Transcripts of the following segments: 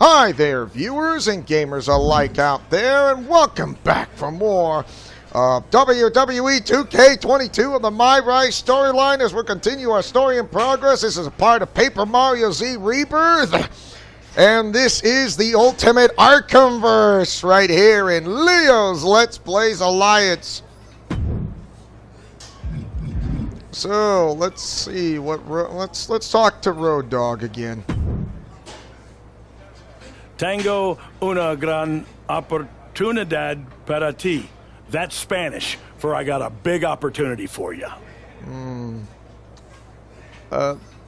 Hi there, viewers and gamers alike out there, and welcome back for more WWE 2K22 of the MyRise storyline as we continue our story in progress. This is a part of Paper Mario Z Rebirth, and this is the ultimate Arkhamverse right here in Leo's Let's Plays Alliance. So let's see what let's talk to Road Dogg again. Tengo una gran oportunidad para ti. That's Spanish for I got a big opportunity for you.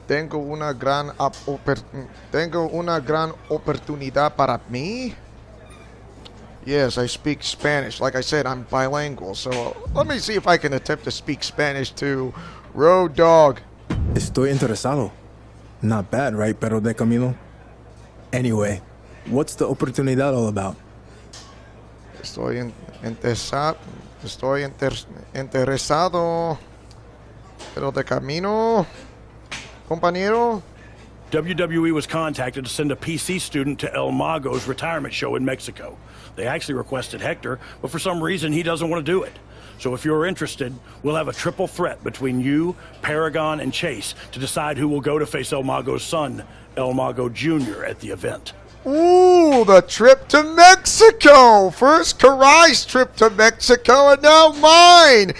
Tengo una gran oportunidad para mí. Yes, I speak Spanish. Like I said, I'm bilingual. So let me see if I can attempt to speak Spanish to Road Dogg. Estoy interesado. Not bad, right, pero de camino? Anyway, what's the oportunidad all about? Estoy interesado, pero de camino, compañero. WWE was contacted to send a PC student to El Mago's retirement show in Mexico. They actually requested Hector, but for some reason he doesn't want to do it. So if you're interested, we'll have a triple threat between you, Paragon, and Chase to decide who will go to face El Mago's son, El Mago Jr. at the event. Ooh, the trip to Mexico! First Kurai's trip to Mexico, and now mine!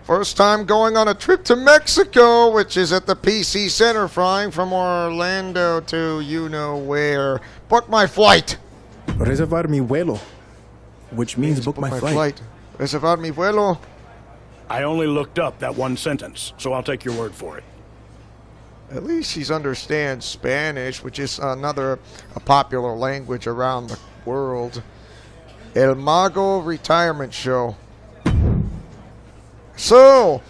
First time going on a trip to Mexico, which is at the PC Center, flying from Orlando to you-know-where. Book my flight! Reservar mi vuelo, which means book my flight. Reservar mi vuelo. I only looked up that one sentence, so I'll take your word for it. At least he understands Spanish, which is a popular language around the world. El Mago retirement show. So,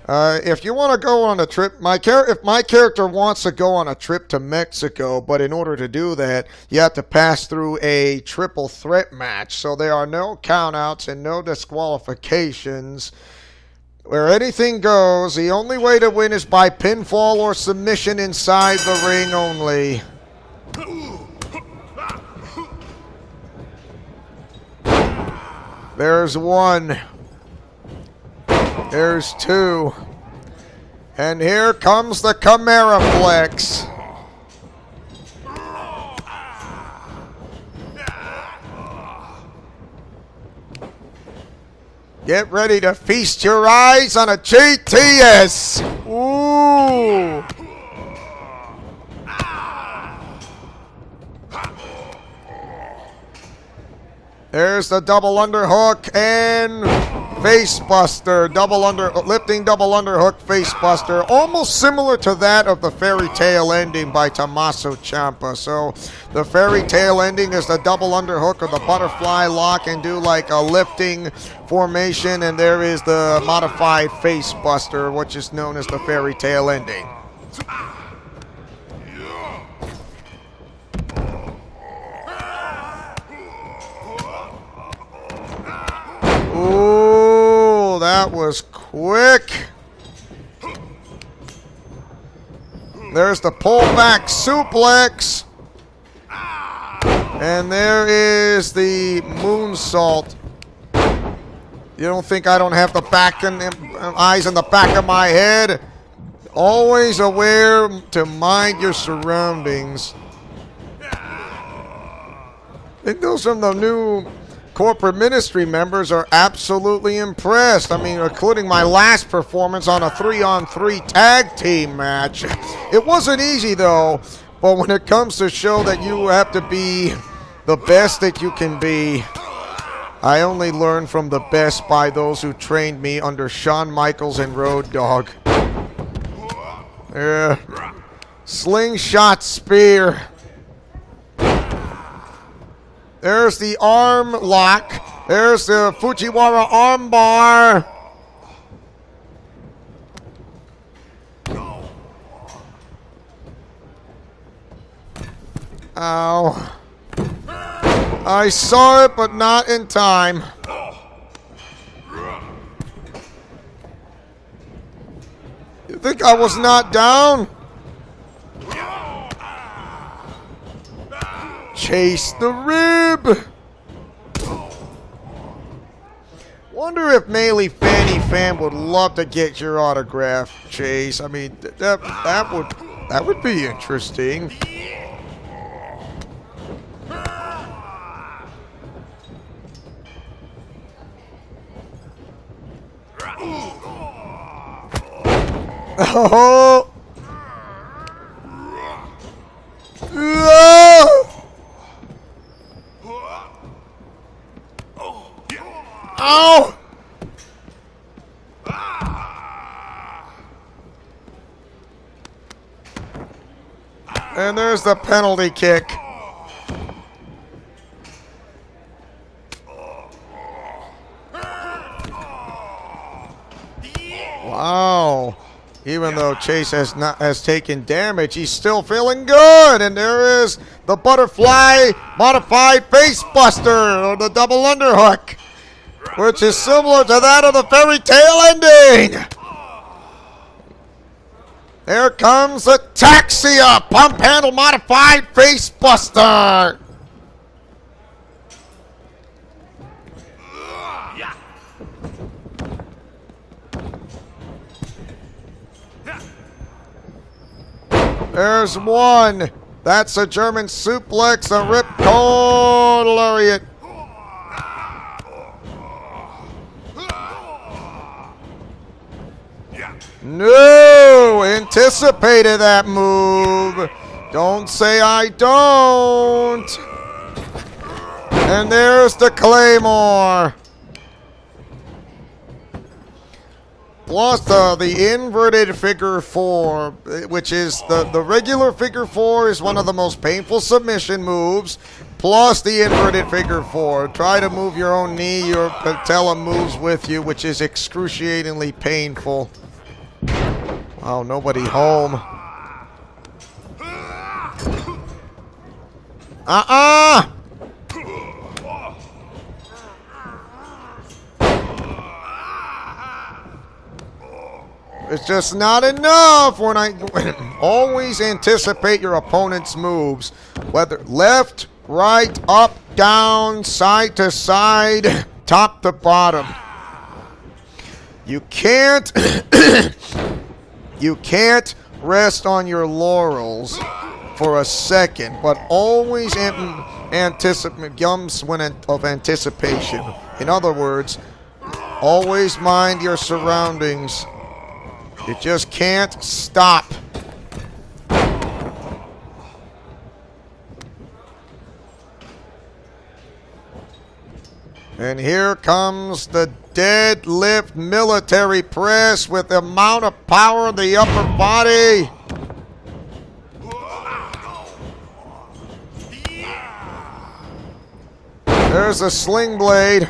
if you want to go on a trip, if my character wants to go on a trip to Mexico, but in order to do that, you have to pass through a triple threat match. So there are no countouts and no disqualifications. Where anything goes, the only way to win is by pinfall or submission inside the ring only. There's one. There's two. And here comes the Chimeraplex. Get ready to feast your eyes on a GTS. Ooh. There's the double underhook and facebuster. Lifting double underhook facebuster. Almost similar to that of the fairy tale ending by Tommaso Ciampa. So the fairy tale ending is the double underhook or the butterfly lock and do like a lifting formation. And there is the modified facebuster, which is known as the fairy tale ending. Ooh, that was quick. There's the pullback suplex. And there is the moonsault. You don't think I don't have the eyes in the back of my head? Always aware to mind your surroundings. I think those from the new corporate ministry members are absolutely impressed. I mean, including my last performance on a 3-on-3 tag team match. It wasn't easy, though. But when it comes to show that you have to be the best that you can be, I only learned from the best by those who trained me under Shawn Michaels and Road Dogg. Slingshot spear. There's the arm lock. There's the Fujiwara arm bar. Ow. I saw it, but not in time. You think I was not down? Chase the rib. Wonder if Melee Fanny Fan would love to get your autograph, Chase. I mean, that would be interesting. Oh! Ow! And there's the penalty kick. Wow. Even though Chase has taken damage, he's still feeling good. And there is the butterfly modified face buster, or the double underhook, which is similar to that of the fairy tale ending. There comes Ataxia, pump handle modified face buster. There's one. That's a German suplex, a ripcord lariat. No, anticipated that move. Don't say I don't. And there's the Claymore. Plus the inverted figure four, which is the regular figure four is one of the most painful submission moves. Plus the inverted figure four. Try to move your own knee, your patella moves with you, which is excruciatingly painful. Wow, nobody home. It's just not enough when always anticipate your opponent's moves, whether left, right, up, down, side to side, top to bottom. You can't rest on your laurels for a second, but always anticipate gums of anticipation. In other words, always mind your surroundings. You just can't stop. And here comes the deadlift military press with the amount of power in the upper body. There's a sling blade.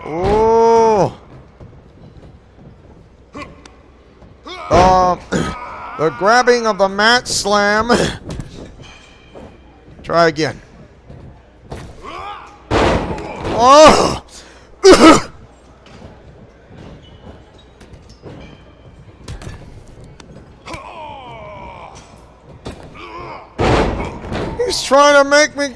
Ooh. The grabbing of the mat slam. Try again. Oh! He's trying to make me...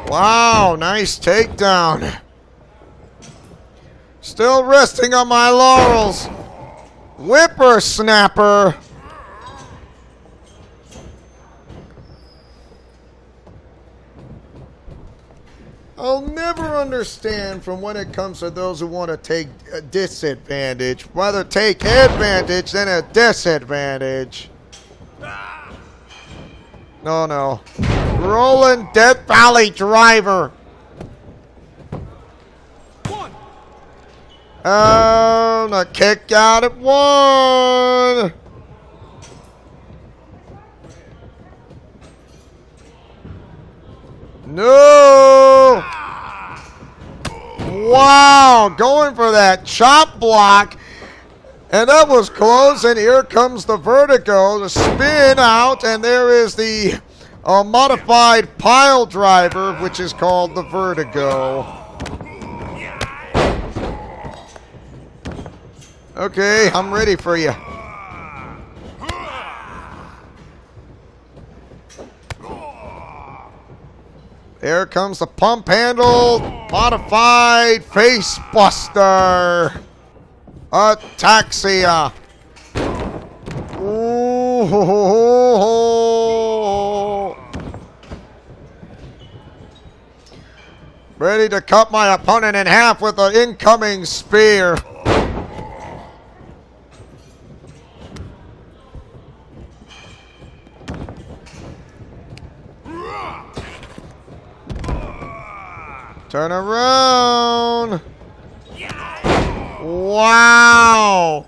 Wow, nice takedown. Still resting on my laurels. Whippersnapper. I'll never understand from when it comes to those who want to take a disadvantage. Rather take advantage than a disadvantage. No. Rolling Death Valley Driver. Oh, the kick out at one. No. Wow, going for that chop block. And that was close, and here comes the vertigo, the spin out, and there is the a modified pile driver, which is called the Vertigo. Okay, I'm ready for you. There comes the pump handle, modified face buster. Ataxia. Ooh. Ready to cut my opponent in half with an incoming spear. Turn around. Wow.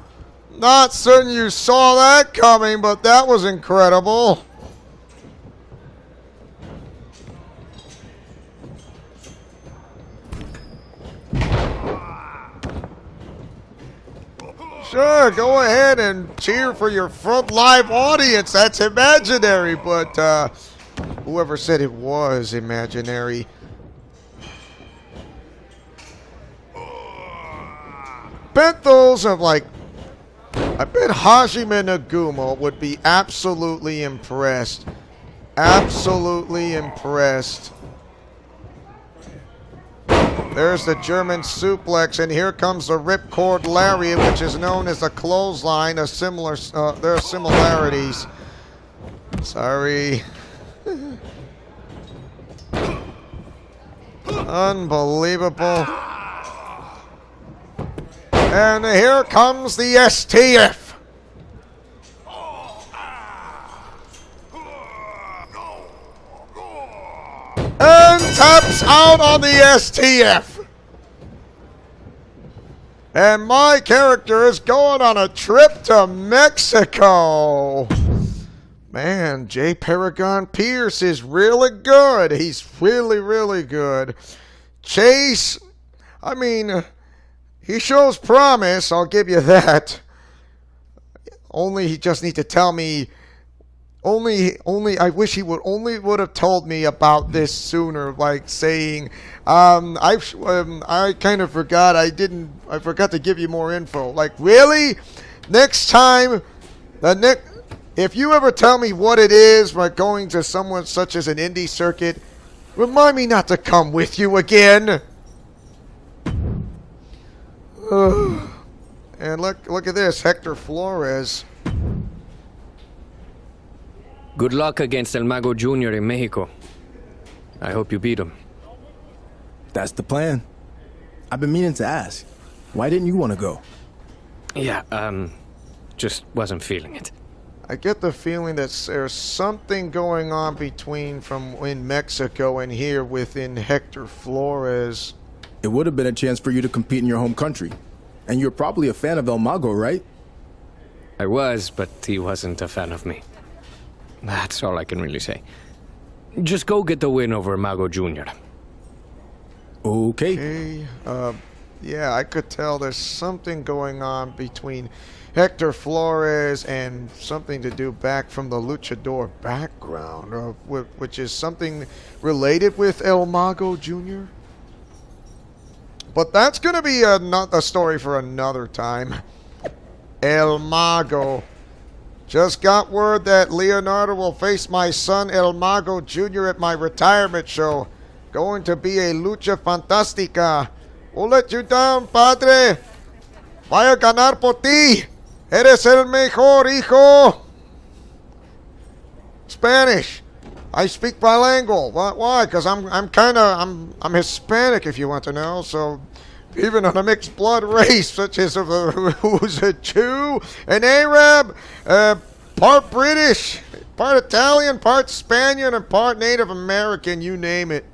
Not certain you saw that coming, but that was incredible. Sure, go ahead and cheer for your front live audience. That's imaginary, but whoever said it was imaginary. Bet those of like, I bet Hajime Nagumo would be absolutely impressed. Absolutely impressed. There's the German suplex, and here comes the ripcord lariat, which is known as a clothesline. A similar, there are similarities. Sorry. Unbelievable. And here comes the STF. And taps out on the STF. And my character is going on a trip to Mexico. Man, J. Paragon Pierce is really good. He's really, really good. Chase, I mean, he shows promise, I'll give you that. Only he just need to tell me. I wish he would have told me about this sooner. Like saying, I kind of forgot. I forgot to give you more info. Like really, next time, if you ever tell me what it is, like going to someone such as an indie circuit, remind me not to come with you again. And look at this, Hector Flores. Good luck against El Mago Jr. in Mexico. I hope you beat him. That's the plan. I've been meaning to ask. Why didn't you want to go? Yeah, just wasn't feeling it. I get the feeling that there's something going on in Mexico and here within Hector Flores. It would have been a chance for you to compete in your home country. And you're probably a fan of El Mago, right? I was, but he wasn't a fan of me. That's all I can really say. Just go get the win over Mago Jr. Okay. Yeah, I could tell there's something going on between Hector Flores and something to do back from the luchador background, which is something related with El Mago Jr. But that's going to be a story for another time. El Mago. Just got word that Leonardo will face my son El Mago Jr. at my retirement show. Going to be a lucha fantástica. We'll let you down, padre. Voy a ganar por ti. Eres el mejor, hijo. Spanish. I speak bilingual. Why? Because I'm Hispanic, if you want to know. So even on a mixed blood race, such as who's a Jew, an Arab, part British, part Italian, part Spaniard, and part Native American, you name it.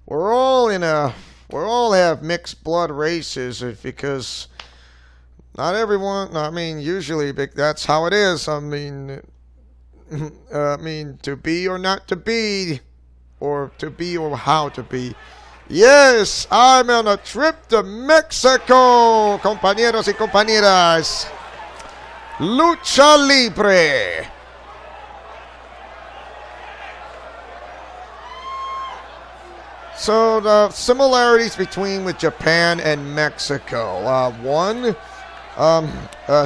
We all have mixed blood races because not everyone, I mean, usually that's how it is. I mean, to be or not to be, or to be or how to be. Yes, I'm on a trip to Mexico, compañeros y compañeras. Lucha Libre. So the similarities with Japan and Mexico. One,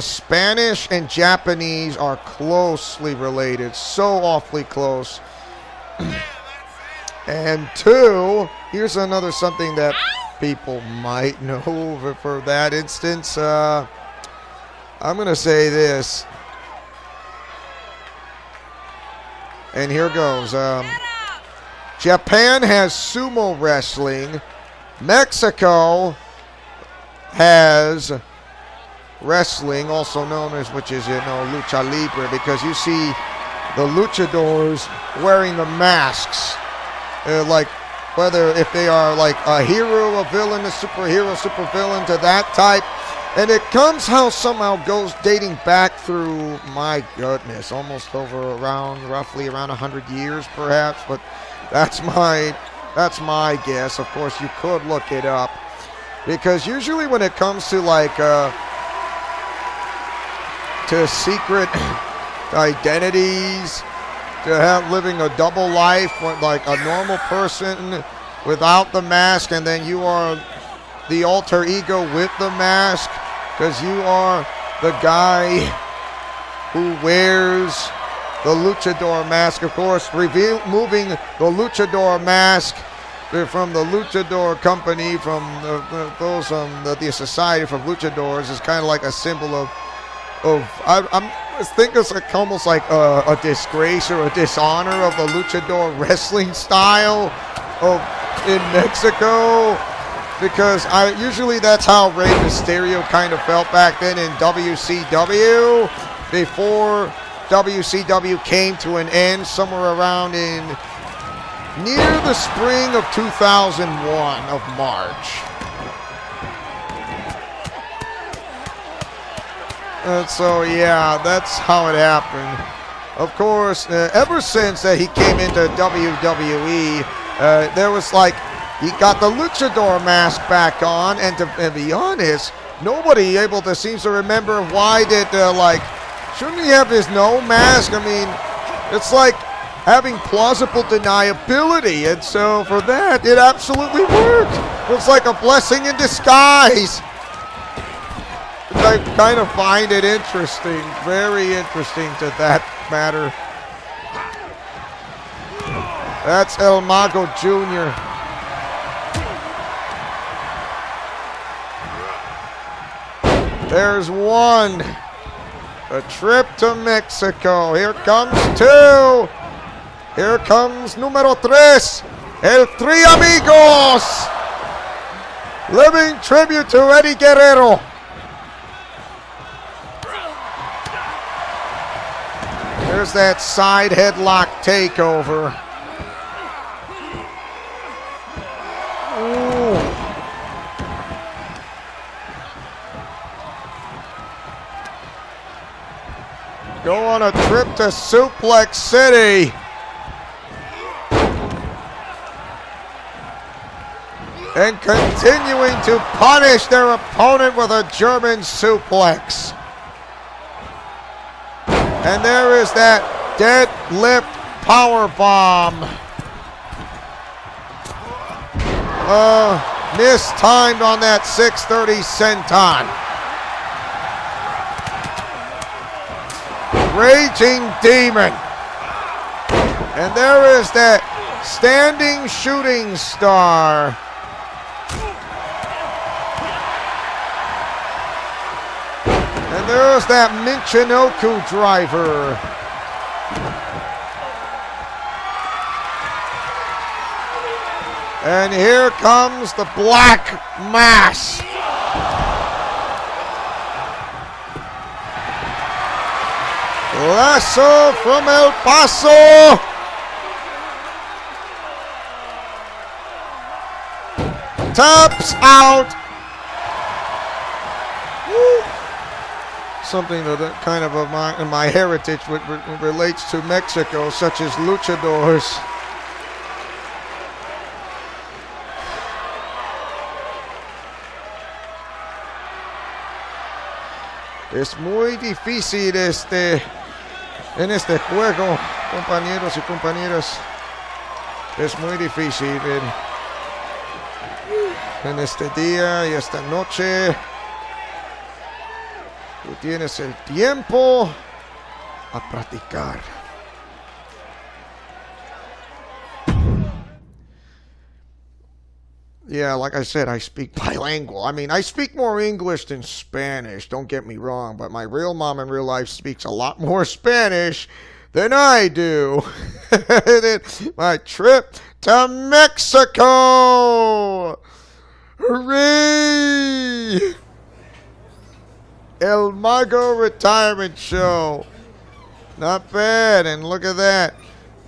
Spanish and Japanese are closely related, so awfully close. And two, here's another something that people might know for that instance. I'm going to say this. And here goes. Japan has sumo wrestling. Mexico has wrestling, also known as, which is, lucha libre, because you see the luchadors wearing the masks. Like, whether if they are like a hero, a villain, a superhero, supervillain, to that type. And it somehow goes dating back through, my goodness, almost roughly around 100 years perhaps, but that's my guess. Of course, you could look it up, because usually when it comes to like to secret identities, to have living a double life, like a normal person without the mask, and then you are the alter ego with the mask, because you are the guy who wears the luchador mask. Of course, moving the luchador mask from the luchador company, from the Society from Luchadors, is kind of like a symbol of I think it's like almost like a disgrace or a dishonor of the luchador wrestling style in Mexico, because usually that's how Rey Mysterio kind of felt back then in WCW, before WCW came to an end somewhere around near the spring of 2001 of March. And so, yeah, that's how it happened. Of course, ever since he came into WWE, there was like, he got the luchador mask back on, and to be honest, nobody seems to remember why shouldn't he have his no mask? I mean, it's like having plausible deniability, and so for that, it absolutely worked. It's like a blessing in disguise. I kind of find it interesting, very interesting to that matter. That's El Mago Jr. There's one. A trip to Mexico. Here comes two. Here comes número tres. El Three Amigos. Living tribute to Eddie Guerrero. There's that side headlock takeover. Ooh. Go on a trip to Suplex City. And continuing to punish their opponent with a German suplex. And there is that deadlift powerbomb. Mistimed on that 630 senton. Raging Demon. And there is that standing shooting star. And there's that Michinoku driver. And here comes the Black Mass. Lasso from El Paso. Taps out. Woo. Something that kind of my heritage relates to Mexico, such as luchadors. Es muy difícil en este juego, compañeros y compañeras. Es muy difícil En este día y esta noche, tú tienes el tiempo a practicar. Yeah, like I said, I speak bilingual. I mean, I speak more English than Spanish, don't get me wrong, but my real mom in real life speaks a lot more Spanish than I do. My trip to Mexico! Hooray! El Mago Retirement Show. Not bad, and look at that.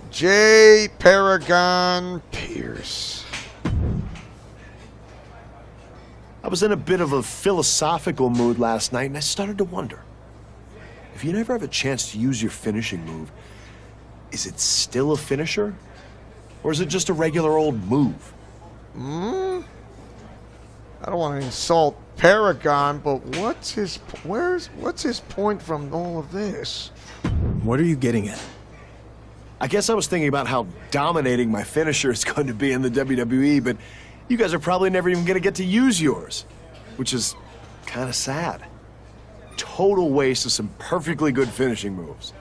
J. Paragon Pierce. I was in a bit of a philosophical mood last night, and I started to wonder. If you never have a chance to use your finishing move, is it still a finisher? Or is it just a regular old move? I don't want to insult Paragon, but what's his point from all of this? What are you getting at? I guess I was thinking about how dominating my finisher is going to be in the WWE, but you guys are probably never even going to get to use yours, which is kind of sad. Total waste of some perfectly good finishing moves.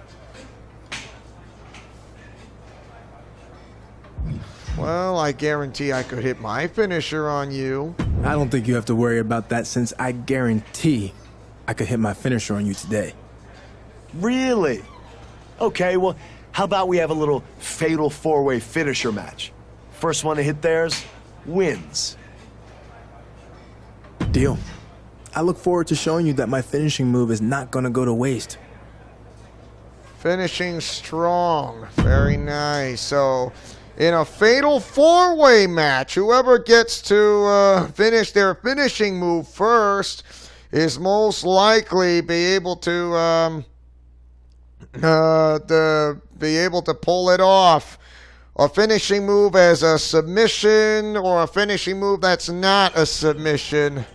Well, I guarantee I could hit my finisher on you. I don't think you have to worry about that since I guarantee I could hit my finisher on you today. Really? Okay, well, how about we have a little fatal four-way finisher match? First one to hit theirs wins. Deal. I look forward to showing you that my finishing move is not gonna go to waste. Finishing strong. Very nice. So, in a fatal four-way match, whoever gets to finish their finishing move first is most likely be able to pull it off. A finishing move as a submission or a finishing move that's not a submission.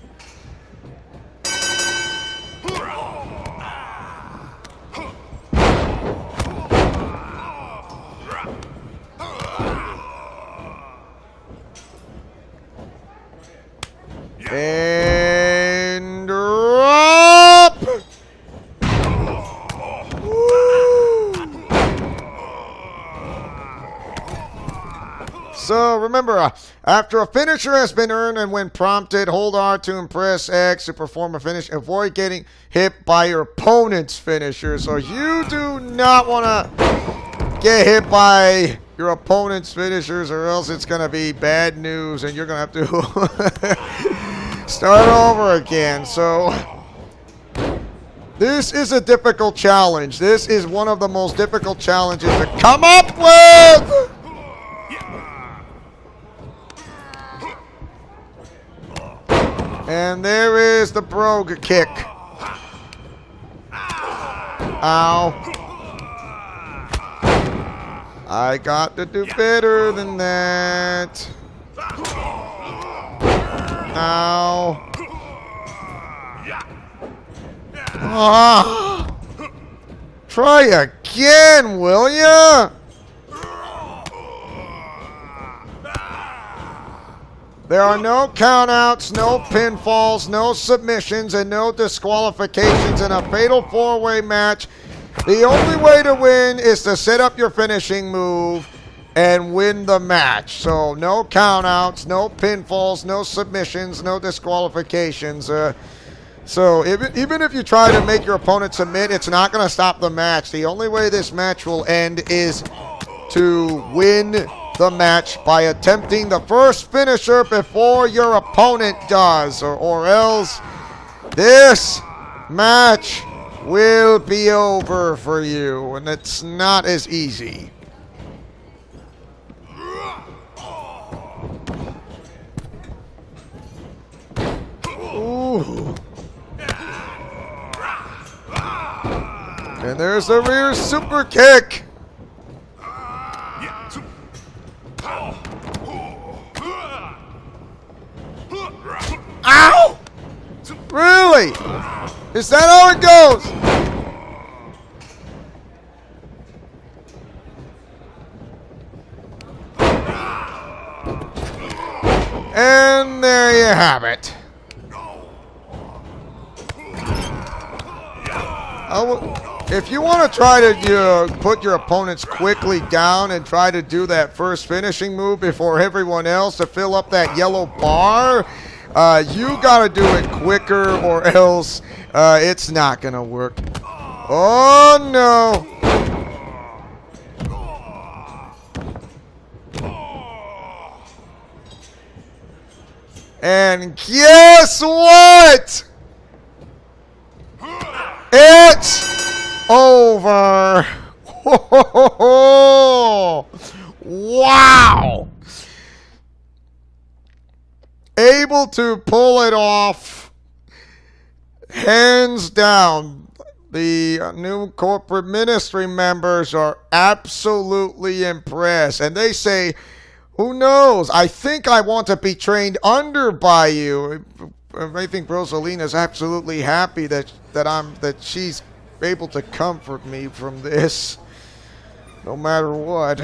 And drop! So remember, after a finisher has been earned and when prompted, hold R to impress X to perform a finish. Avoid getting hit by your opponent's finisher. So you do not want to get hit by your opponent's finishers or else it's going to be bad news and you're going to have to start over again. So this is a difficult challenge. This is one of the most difficult challenges to come up with. And there is the brogue kick. Ow. I got to do better than that. Ow. Ah. Try again, will ya? There are no countouts, no pinfalls, no submissions, and no disqualifications in a fatal four-way match. The only way to win is to set up your finishing move and win the match. So no countouts, no pinfalls, no submissions, no disqualifications. So even if you try to make your opponent submit, it's not going to stop the match. The only way this match will end is to win the match by attempting the first finisher before your opponent does, or else this match will be over for you, and it's not as easy. Ooh. And there's the rear super kick. Ow! Really? Is that how it goes? And there you have it. If you want to try to put your opponents quickly down and try to do that first finishing move before everyone else to fill up that yellow bar, you got to do it quicker or else it's not going to work. Oh, no. And guess what? It's over. Wow. Able to pull it off. Hands down. The new corporate ministry members are absolutely impressed. And they say, who knows? I think I want to be trained under by you. I think Rosalina's absolutely happy that she's able to comfort me from this, no matter what.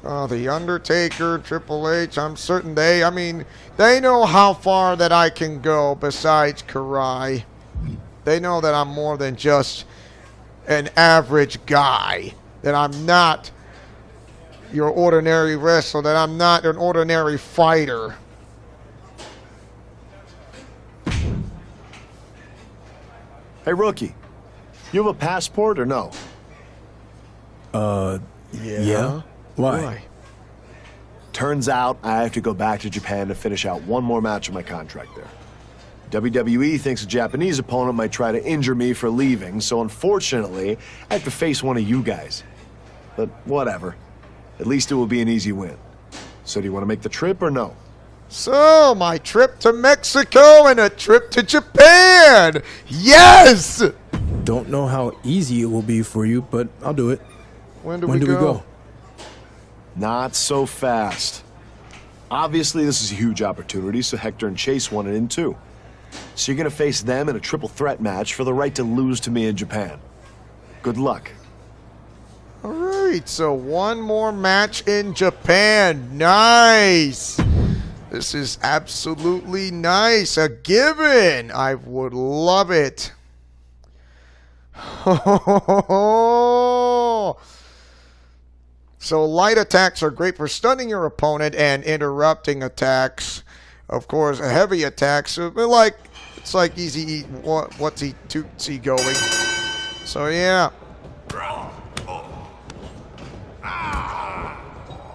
The Undertaker, Triple H, I'm certain they know how far that I can go besides Kurai. They know that I'm more than just an average guy, that I'm not your ordinary wrestler, that I'm not an ordinary fighter. Hey, rookie, you have a passport or no? Yeah. Why? Turns out I have to go back to Japan to finish out one more match of my contract there. WWE thinks a Japanese opponent might try to injure me for leaving, so unfortunately, I have to face one of you guys. But whatever. At least it will be an easy win. So do you want to make the trip or no? So, my trip to Mexico and a trip to Japan! Yes! Don't know how easy it will be for you, but I'll do it. When do we go? Not so fast. Obviously, this is a huge opportunity, so Hector and Chase want it in too. So you're going to face them in a triple threat match for the right to lose to me in Japan. Good luck. All right, so one more match in Japan. Nice! This is absolutely nice. A given. I would love it. So light attacks are great for stunning your opponent and interrupting attacks. Of course, heavy attacks, it's like easy what's he tootsie going. So yeah.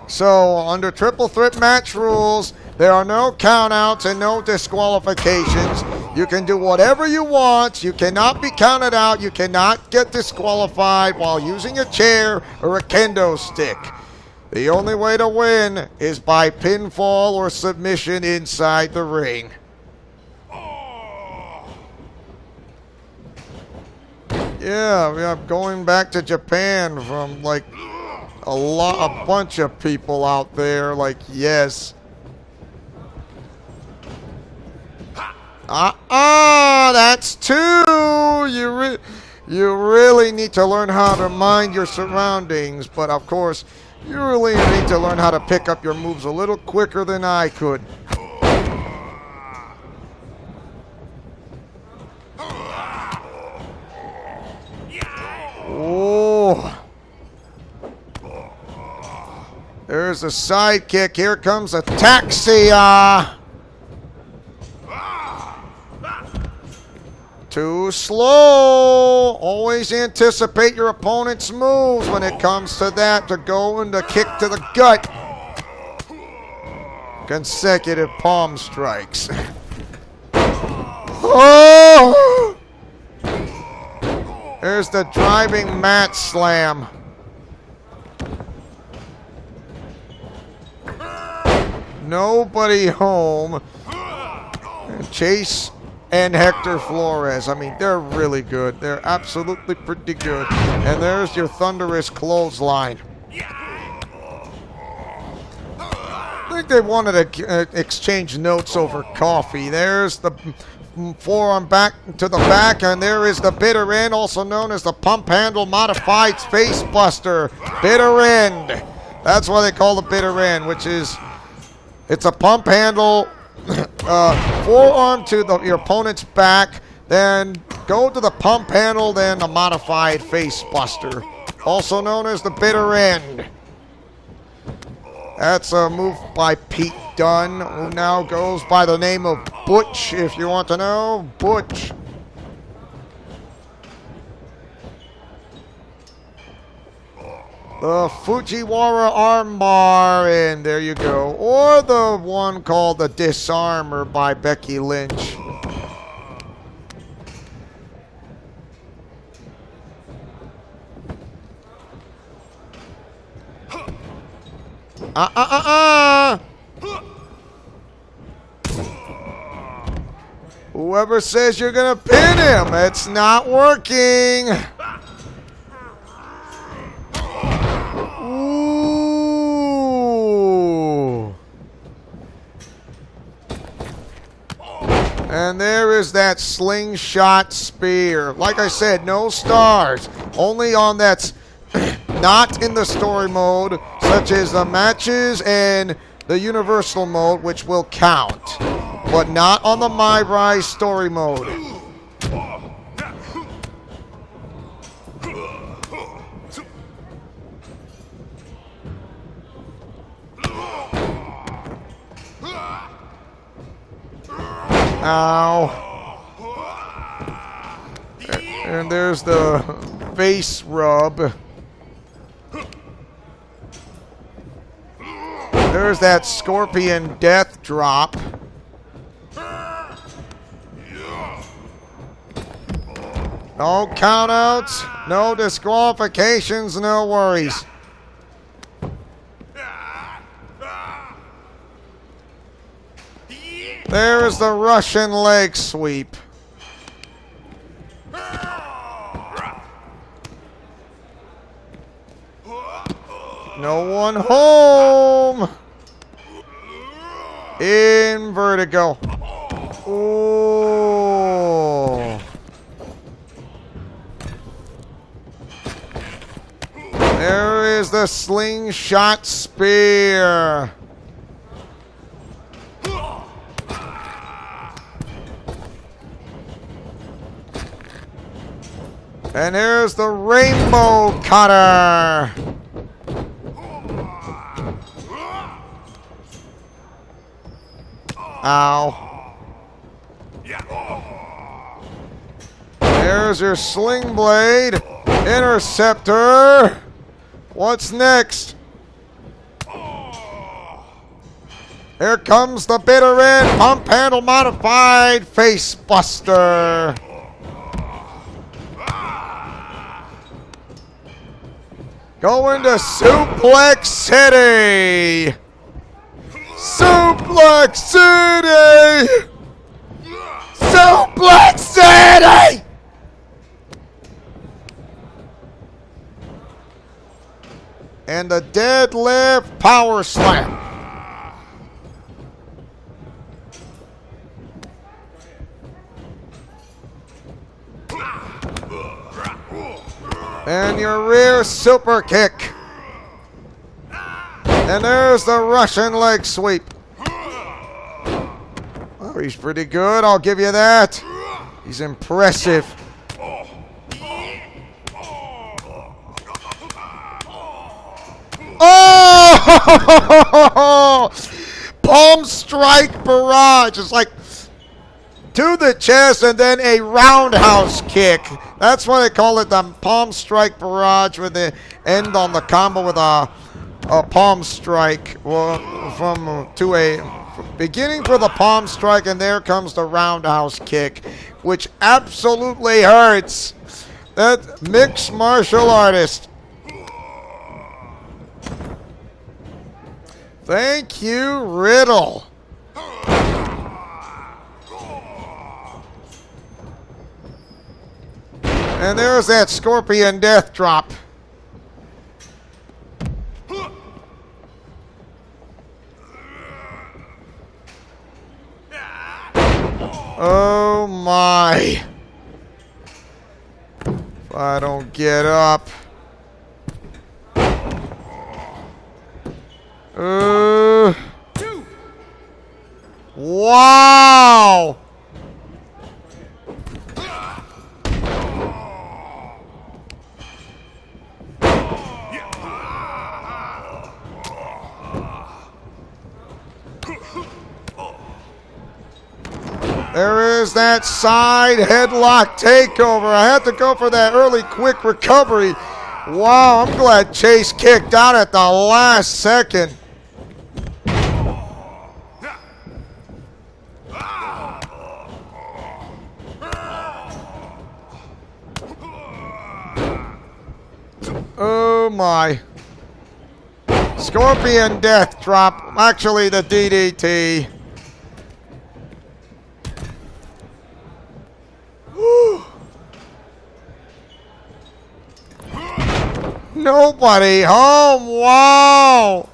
So under triple threat match rules, there are no countouts and no disqualifications. You can do whatever you want. You cannot be counted out. You cannot get disqualified while using a chair or a kendo stick. The only way to win is by pinfall or submission inside the ring. Yeah, I'm going back to Japan from a bunch of people out there. Yes. That's two. You really need to learn how to mind your surroundings, but of course, you really need to learn how to pick up your moves a little quicker than I could. Oh. There's a side kick. Here comes a taxi. Too slow. Always anticipate your opponent's moves when it comes to that, to go into kick to the gut. Consecutive palm strikes. Oh! There's the driving mat slam. Nobody home. And Chase and Hector Flores. They're really good. They're absolutely pretty good. And there's your thunderous clothesline. I think they wanted to exchange notes over coffee. There's the forearm back to the back, and there is the bitter end, also known as the pump handle modified face buster. Bitter end. That's why they call the bitter end, which is It's a pump handle, forearm to your opponent's back, then go to the pump handle, then a modified face buster, also known as the bitter end. That's a move by Pete Dunne, who now goes by the name of Butch, if you want to know. Butch. The Fujiwara armbar, and there you go. Or the one called the Disarmer by Becky Lynch. Whoever says you're gonna pin him, it's not working. Ooh. And there is that slingshot spear. Like I said, no stars. Only on that's not in the story mode, such as the matches and the universal mode, which will count. But not on the MyRise story mode. Ow. And there's the face rub. There's that scorpion death drop. No countouts, no disqualifications, no worries. There's the Russian leg sweep. No one home. In vertigo. Ooh. There is the slingshot spear. And here's the rainbow cutter. Ow. There's your sling blade. Interceptor. What's next? Here comes the bitter end. Pump handle modified face buster. Going to Suplex City. Suplex City. Suplex City. And the deadlift power slam. And your rear super kick. And there's the Russian leg sweep. Oh, he's pretty good, I'll give you that. He's impressive. Oh! Palm strike barrage. It's like to the chest and then a roundhouse kick. That's why they call it the palm strike barrage, with the end on the combo with a palm strike. Well, beginning for the palm strike, and there comes the roundhouse kick, which absolutely hurts. That mixed martial artist. Thank you, Riddle. And there's that scorpion death drop. Oh my. If I don't get up. wow! There is that side headlock takeover. I had to go for that early quick recovery. Wow, I'm glad Chase kicked out at the last second. Oh my. Scorpion death drop. Actually, the DDT. Nobody home. Wow.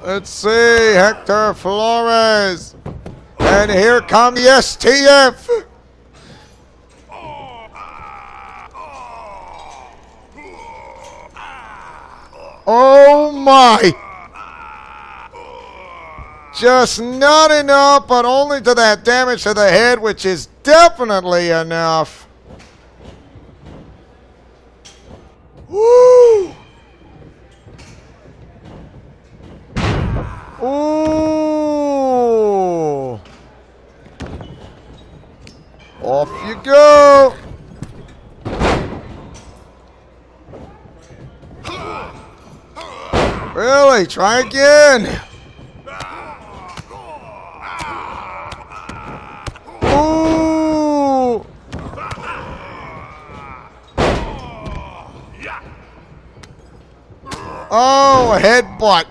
Let's see, Hector Flores. And here comes the STF. Oh my! Just not enough, but only to that damage to the head, which is definitely enough. Woo! Ooh! Off you go! Really? Try again. Ooh. Oh, headbutt.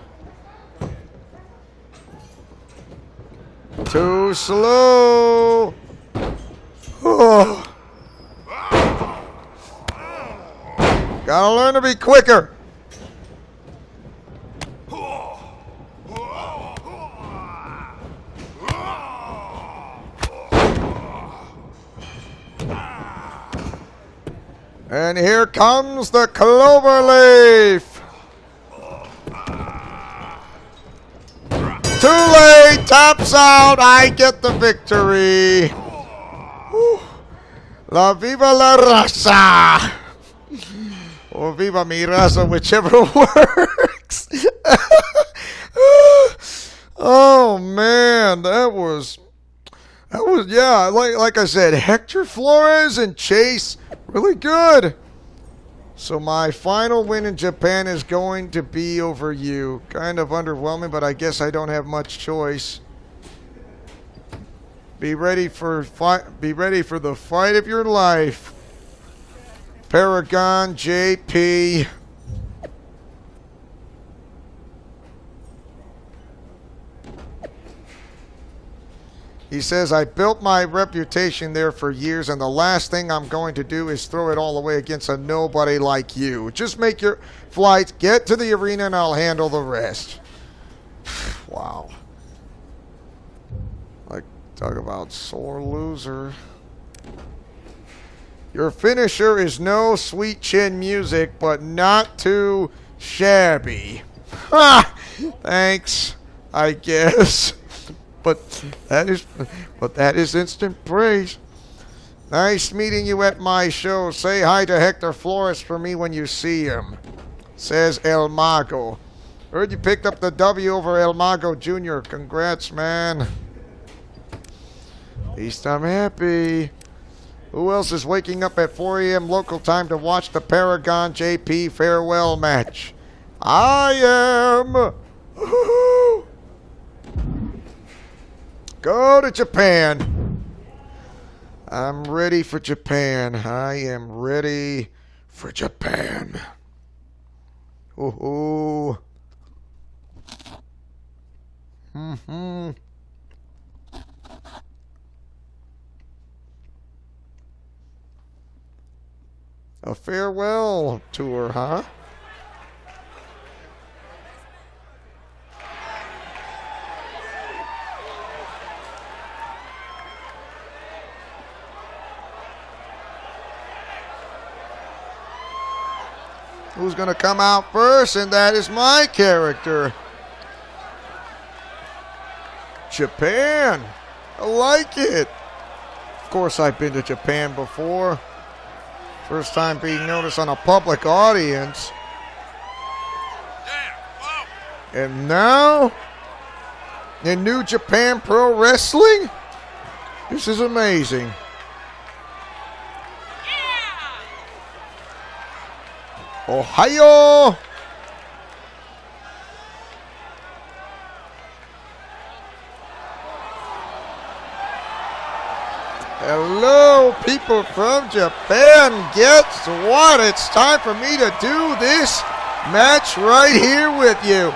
Too slow. Oh. Gotta learn to be quicker. And here comes the Cloverleaf. Too late, taps out, I get the victory. Whew. La viva la raza. Or viva mi raza, whichever works. Oh man, that was yeah, like I said, Hector Flores and Chase, really good. So my final win in Japan is going to be over you. Kind of underwhelming, but I guess I don't have much choice. Be ready for the fight of your life. Paragon JP. He says, I built my reputation there for years, and the last thing I'm going to do is throw it all away against a nobody like you. Just make your flight, get to the arena, and I'll handle the rest. Wow. Like, talk about sore loser. Your finisher is no sweet chin music, but not too shabby. Ha! Thanks, I guess. But that is instant praise. Nice meeting you at my show. Say hi to Hector Flores for me when you see him. Says El Mago. Heard you picked up the W over El Mago Jr. Congrats, man. At least I'm happy. Who else is waking up at 4 a.m. local time to watch the Paragon JP farewell match? I am. Woo-hoo. Go to Japan. I'm ready for Japan. I am ready for Japan. Ooh. Mm-hmm. A farewell tour, huh? who's going to come out first, and that is my character. Japan. I like it. Of course, I've been to Japan before. First time being noticed on a public audience. And now, in New Japan Pro Wrestling, this is amazing. Ohio! Hello, people from Japan. Guess what? It's time for me to do this match right here with you.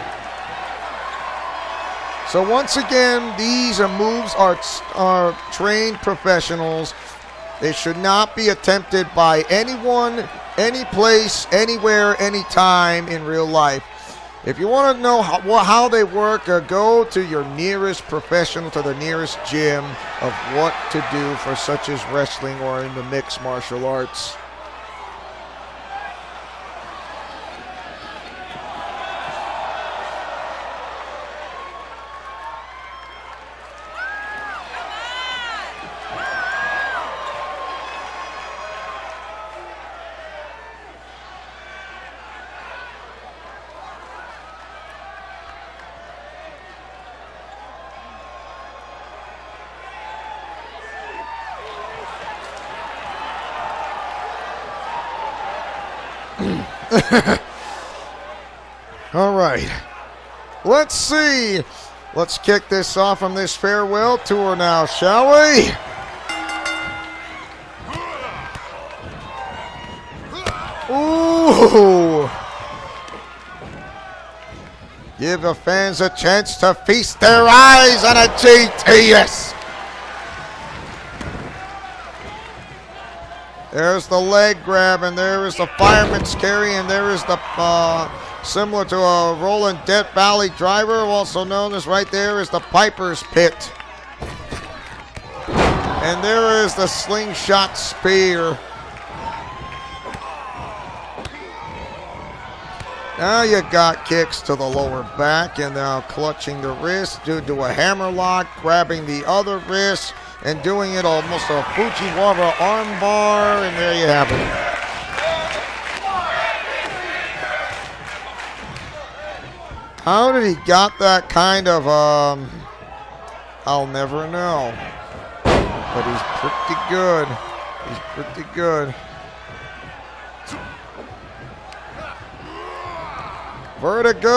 So once again, these moves are trained professionals. They should not be attempted by anyone, any place, anywhere, anytime in real life. If you want to know how they work, go to your nearest professional, to the nearest gym of what to do for such as wrestling or in the mixed martial arts. All right, let's see. Let's kick this off from this farewell tour now, shall we? Ooh! Give the fans a chance to feast their eyes on a GTS. There's the leg grab, and there is the fireman's carry, and there is the similar to a rolling Death Valley driver, also known as right there is the Piper's Pit. And there is the slingshot spear. Now you got kicks to the lower back, and now clutching the wrist due to a hammerlock, grabbing the other wrist, and doing it almost a Fujiwara armbar, and there you have it. How did he got that kind of, I'll never know. But he's pretty good. He's pretty good. Vertigo!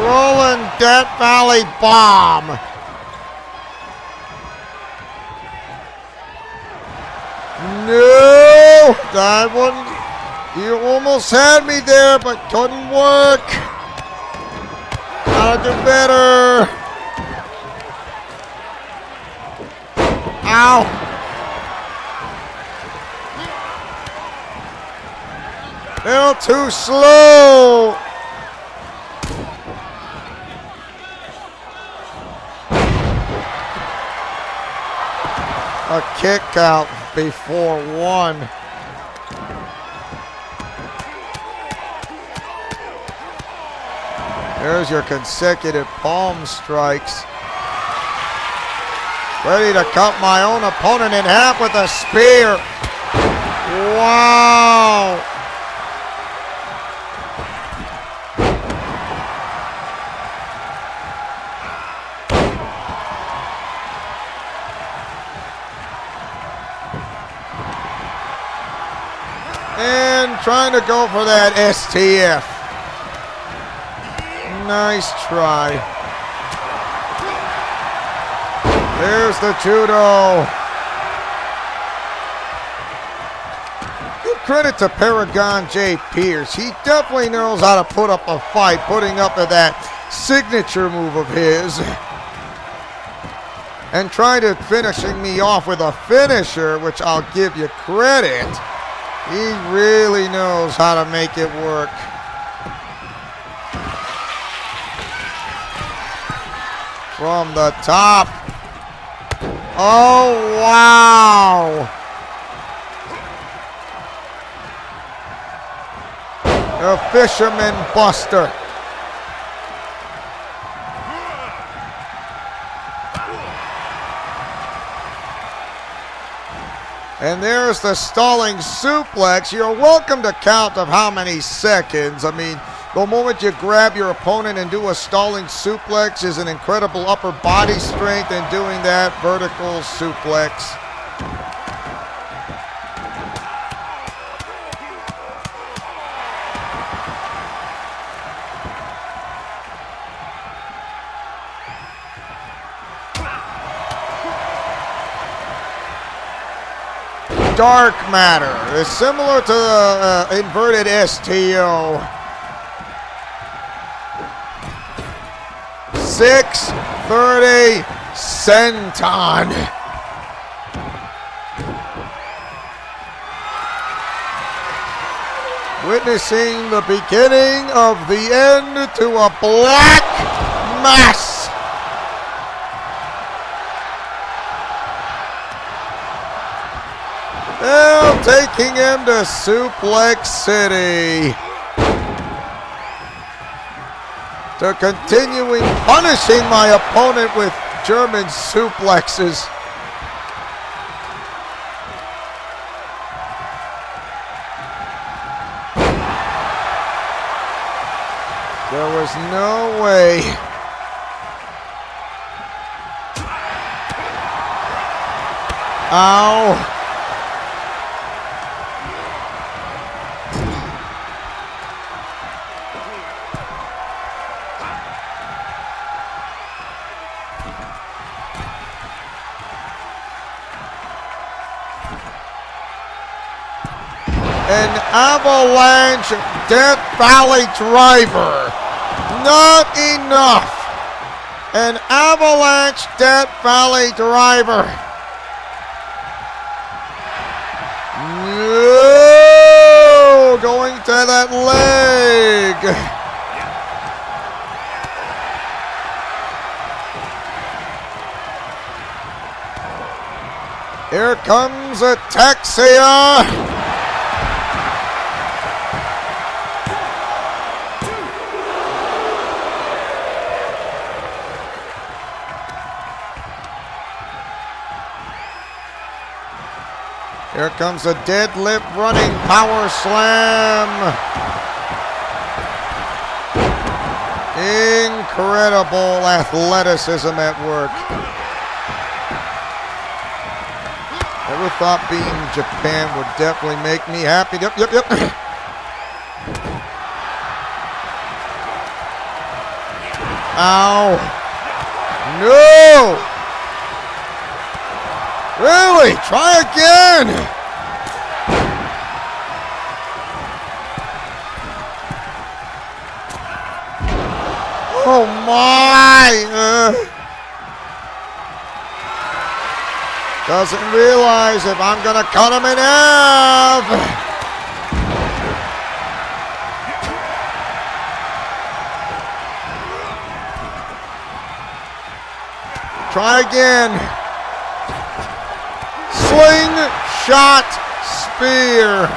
Rolling Death Valley bomb. No, that one, you almost had me there, but couldn't work. Gotta do better. Ow. Still too slow. A kick out before one. There's your consecutive palm strikes. Ready to cut my own opponent in half with a spear. Wow. And trying to go for that STF. Nice try. There's the judo. Give credit to Paragon J. Pierce. He definitely knows how to put up a fight, putting up to that signature move of his. And trying to finishing me off with a finisher, which I'll give you credit. He really knows how to make it work. From the top. Oh, wow. The Fisherman Buster. And there's the stalling suplex. You're welcome to count of how many seconds. I mean, the moment you grab your opponent and do a stalling suplex is an incredible upper body strength, and doing that vertical suplex. Dark matter is similar to the inverted STO. 630 senton. Witnessing the beginning of the end to a black mass. Now taking him to Suplex City. To continuing punishing my opponent with German suplexes. There was no way. Ow. An avalanche Death Valley driver. Not enough. An avalanche Death Valley driver. No! Going to that leg. Here comes Ataxia. Here comes a deadlift running power slam. Incredible athleticism at work. Never thought being in Japan would definitely make me happy. Yep. Ow. No! Really? Try again! Oh my! Doesn't realize if I'm gonna cut him in half! Try again. Slingshot spear.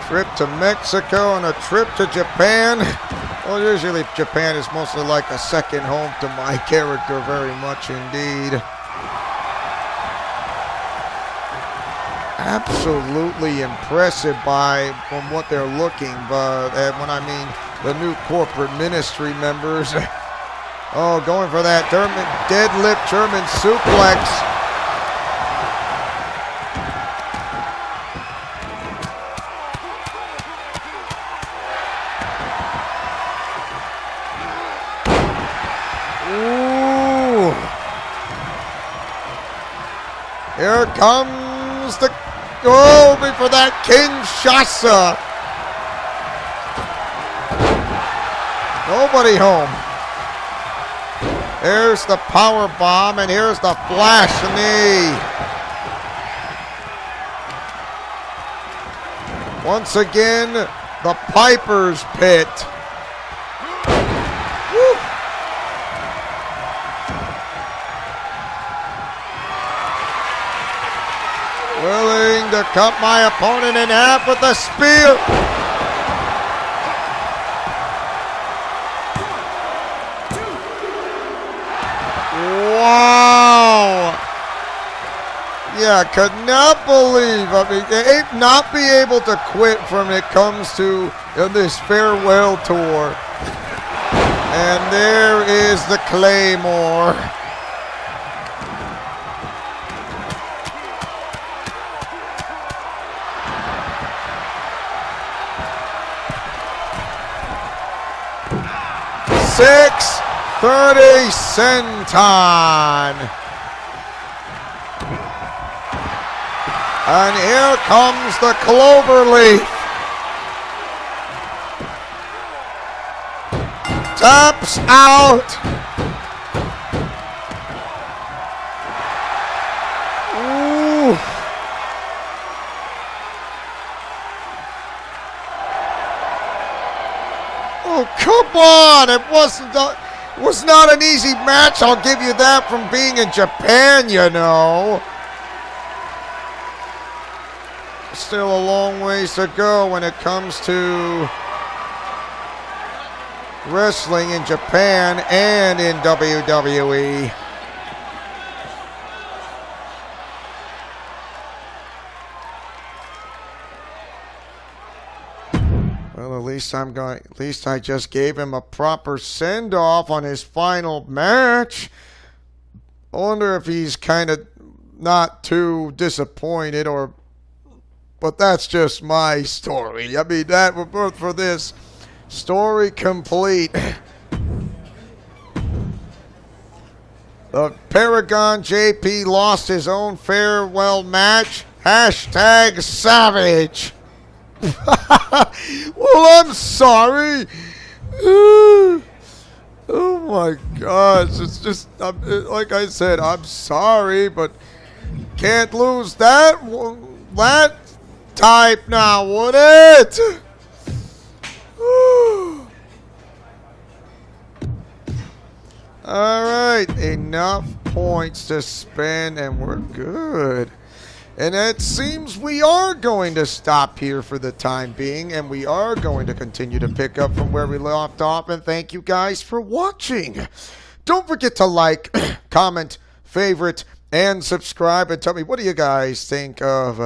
Trip to Mexico and a trip to Japan. Well, usually Japan is mostly like a second home to my character, very much indeed. Absolutely impressive from what they're looking, but when I mean the new corporate ministry members. Oh, going for that deadlift German suplex. Ooh. Here comes the going for that Kinshasa. Nobody home. There's the power bomb, and here's the flash knee. Once again, the Piper's Pit. Woo. Willing to cut my opponent in half with a spear. Wow. Yeah, could not believe. I mean, not be able to quit from it comes to this farewell tour. And there is the Claymore. $6.30 senton. And here comes the Cloverleaf. Taps out. Ooh. Oh, come on. It was not an easy match. I'll give you that from being in Japan, you know. Still a long ways to go when it comes to wrestling in Japan and in WWE. Well, at least I just gave him a proper send-off on his final match. I wonder if he's kind of not too disappointed, but that's just my story. I mean, that for this story complete. The Paragon JP lost his own farewell match. Hashtag savage. Well, I'm sorry. Oh my gosh. It's just, like I said, I'm sorry, but can't lose that type now, would it? Alright, enough points to spend and we're good. And it seems we are going to stop here for the time being, and we are going to continue to pick up from where we left off, and thank you guys for watching. Don't forget to like, comment, favorite, and subscribe, and tell me, what do you guys think of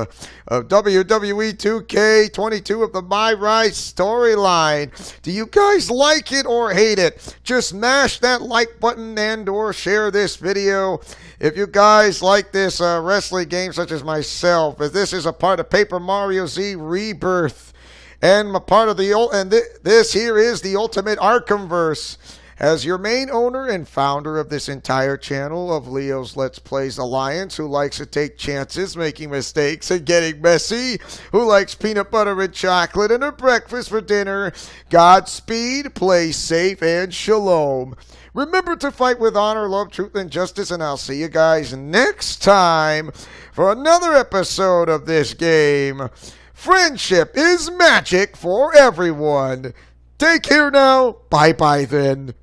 WWE 2K22 of the MyRise storyline? Do you guys like it or hate it? Just smash that like button and or share this video. If you guys like this wrestling game such as myself, as this is a part of Paper Mario Z Rebirth, and a part of this here is the ultimate Arkhamverse. As your main owner and founder of this entire channel of Leo's Let's Plays Alliance, who likes to take chances, making mistakes, and getting messy, who likes peanut butter and chocolate and a breakfast for dinner, Godspeed, play safe, and shalom. Remember to fight with honor, love, truth, and justice, and I'll see you guys next time for another episode of this game. Friendship is magic for everyone. Take care now. Bye-bye then.